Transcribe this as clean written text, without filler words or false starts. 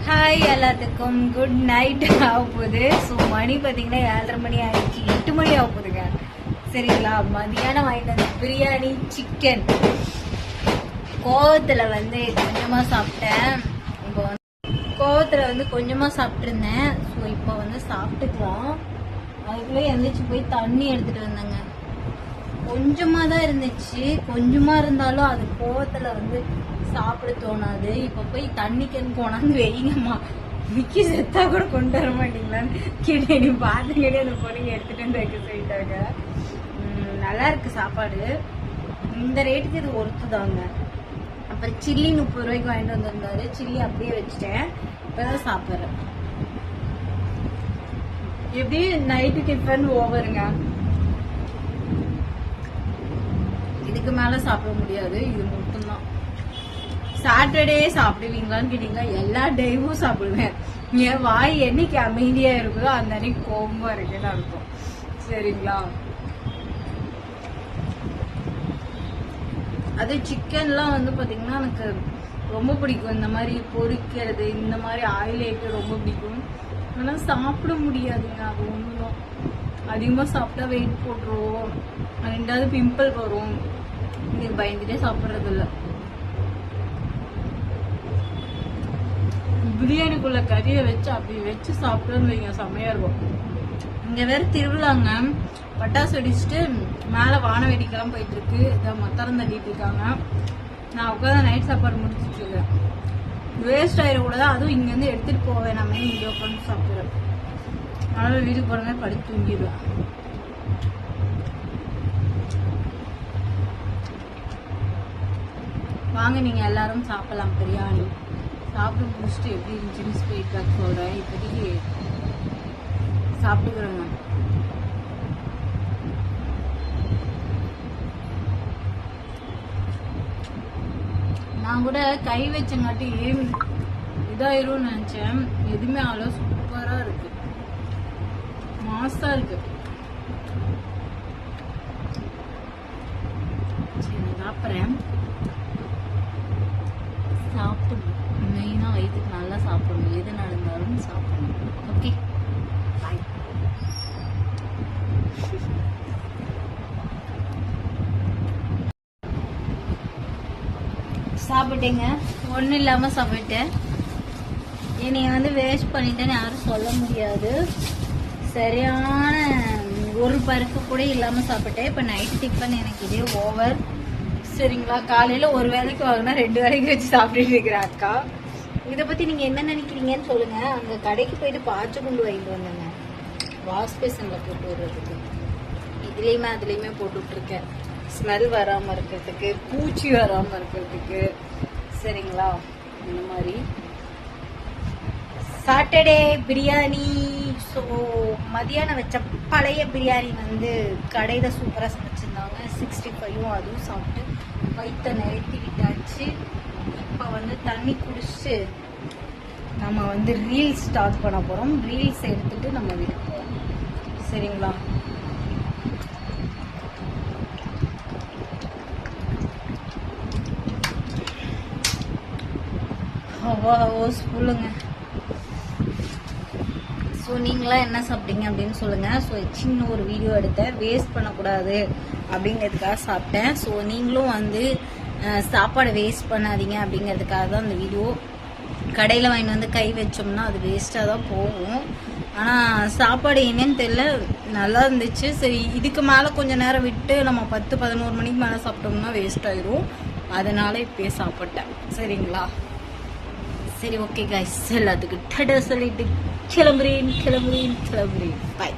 Hi எல்லாத்துக்கும் good night ஆக போகுது. ஸோ மணி பார்த்தீங்கன்னா 7:30 மணி ஆயிடுச்சு, 8 மணி ஆக போகுதுங்க. சரிங்களா, மதியானம் வாங்கிட்டு வந்து பிரியாணி சிக்கன் கோவத்தில் வந்து கொஞ்சமாக சாப்பிட்டேன். இப்போ வந்து கோவத்தில் வந்து கொஞ்சமாக சாப்பிட்ருந்தேன். ஸோ இப்போ வந்து சாப்பிட்டுக்கலாம். அதுக்குள்ளே எழுந்திரிச்சு போய் தண்ணி எடுத்துகிட்டு வந்தேங்க. கொஞ்சமாக தான் இருந்துச்சு, கொஞ்சமாக இருந்தாலும் அது கோவத்தில் வந்து சாப்பிட தோணாது. இப்போ போய் தண்ணிக்கு கொண்டாந்து வைங்கம்மா, மிக்கி செத்தா கூட கொண்டு வர மாட்டீங்களான்னு கேட்டு நீ பார்த்துக்கிட்டே அந்த பொண்ணுங்க எடுத்துட்டு வந்து வைக்க சொல்லிட்டாங்க. நல்லா இருக்கு சாப்பாடு, இந்த ரேட்டுக்கு இது ஒர்த்து தாங்க. அப்புறம் சில்லி 30 ரூபாய்க்கு வாங்கிட்டு வந்திருந்தாரு, சில்லி அப்படியே வச்சுட்டேன். இப்போதான் சாப்பிட்றேன். எப்படி நைட்டு டிஃபன் ஓவருங்க, இதுக்கு மேல சாப்பிட முடியாது. இது மட்டும்தான். சாட்டர்டே சாப்பிடுவீங்களான்னு கேட்டீங்களா, எல்லா டேவும் சாப்பிடுவேன். என் வாய் என்னைக்கு அமைதியா இருக்குதோ அந்த அன்னைக்கு கோபமா இருக்குன்னு அர்த்தம். சரிங்களா, அது சிக்கன்லாம் வந்து பாத்தீங்கன்னா எனக்கு ரொம்ப பிடிக்கும். இந்த மாதிரி பொரிக்கிறது, இந்த மாதிரி ஆயில் ஐட்டம் ரொம்ப பிடிக்கும். ஆனா சாப்பிட முடியாதுங்க, அது ஒண்ணுதான். அதிகமா சாப்பிட்டா வெயிட் போட்டுருவோம், ரெண்டாவது பிம்பிள் வரும். இதுக்கு பயந்துட்டே சாப்பிட்றது இல்லை. பிரியாணிக்குள்ள கறியை வச்சு அப்படி வச்சு சாப்பிட்டோன்னு வைங்க, செம்மையா இருக்கும். இங்க வேற திருவிழாங்க, பட்டாசு வெடிச்சுட்டு மேல வான வெடிக்கலாம் போயிட்டு இருக்கு. இதை மொத்தம் தட்டிட்டு இருக்காங்க. நான் உட்காந்து நைட் சாப்பாடு முடிச்சுட்டு இருக்கேன். வேஸ்ட் ஆயிடக்கூடாது, அதுவும் இங்க இருந்து எடுத்துட்டு போவேன். நம்ம இங்க உட்காந்து சாப்பிடுறேன். அதனால வீட்டுக்கு போறமே படுத்து தூங்கிடுவேன். வாங்க நீங்க எல்லாரும் சாப்பிடலாம் பிரியாணி. சாப்பிட்டு முடிச்சுட்டு எப்படி இருந்துச்சுன்னு ஃபீட்பேக் சொல்றேன். இப்போதைக்கு சாப்பிட்டுக்கிறேங்க. நான் கூட கை வச்சங்காட்டி இதாயிரும் நினைச்சேன். எதுவுமே அவ்வளோ சூப்பரா இருக்கு, மாசா இருக்கு. சரி சாப்பிட்றேன். சாப்பிடணும், மெயினா வயிற்றுக்கு நல்லா சாப்பிடணும். எது நடந்தாலும் சாப்பிடணும். ஓகே, பாய். சாப்பிட்டேங்க, ஒன்றும் இல்லாமல் சாப்பிட்டேன். என்னைய வந்து வேஸ்ட் பண்ணிட்டேன்னு யாரும் சொல்ல முடியாது. சரியான ஒரு பருப்பு கூட இல்லாமல் சாப்பிட்டேன். இப்போ நைட்டு டிஃபன் எனக்கு இதே ஓவர். சரிங்களா, காலையில ஒரு வேலைக்கு வாங்கினா 2 வேலைக்கு வச்சு சாப்பிட்டுட்டு இருக்கிற அக்கா. இதை பத்தி நீங்க என்ன நினைக்கிறீங்கன்னு சொல்லுங்க. அங்க கடைக்கு போயிட்டு பாய்ச்ச கொண்டு வாங்கிட்டு வந்தேங்க, வாஷ் பேசன்ல போட்டு விடுறதுக்கு. இதுலயுமே அதுலயுமே போட்டுட்டு இருக்கேன், ஸ்மெல் வராம இருக்கிறதுக்கு, பூச்சி வராம இருக்கிறதுக்கு. சரிங்களா, இந்த மாதிரி சாட்டர்டே பிரியாணி. ஸோ மதியானம் வச்ச பழைய பிரியாணி வந்து கடையில சூப்பராக சமைச்சிருந்தாங்க. 65 அதுவும் சாப்பிட்டு வயிற்ற நிறுத்திக்கிட்டாச்சு. இப்போ வந்து தண்ணி குடிச்சு நம்ம வந்து ரீல்ஸ் ஸ்டார்ட் பண்ண போகிறோம். ரீல்ஸ் எடுத்துட்டு நம்ம வீட்டுக்கு போகிறோம். சரிங்களா, சொல்லுங்க. ஸோ நீங்களாம் என்ன சாப்பிட்டீங்க அப்படின்னு சொல்லுங்க. ஸோ சின்ன ஒரு வீடியோ எடுத்தேன், வேஸ்ட் பண்ணக்கூடாது அப்படிங்கிறதுக்காக சாப்பிட்டேன். ஸோ நீங்களும் வந்து சாப்பாடை வேஸ்ட் பண்ணாதீங்க அப்படிங்கிறதுக்காக தான் அந்த வீடியோ. கடையில் வாங்கிட்டு வந்து கை வச்சோம்னா அது வேஸ்ட்டாக தான் போகும். ஆனால் சாப்பாடு என்னன்னு தெரியல, நல்லா இருந்துச்சு. சரி, இதுக்கு மேலே கொஞ்சம் நேரம் விட்டு நம்ம 10-11 மணிக்கு மேலே சாப்பிட்டோம்னா வேஸ்ட் ஆயிரும். அதனால இப்பயே சாப்பிட்டேன். சரிங்களா, சரி ஓகே கைஸ், எல்லாத்துக்கும் டடா சொல்லிட்டு கிளம்புறேன். பாய்.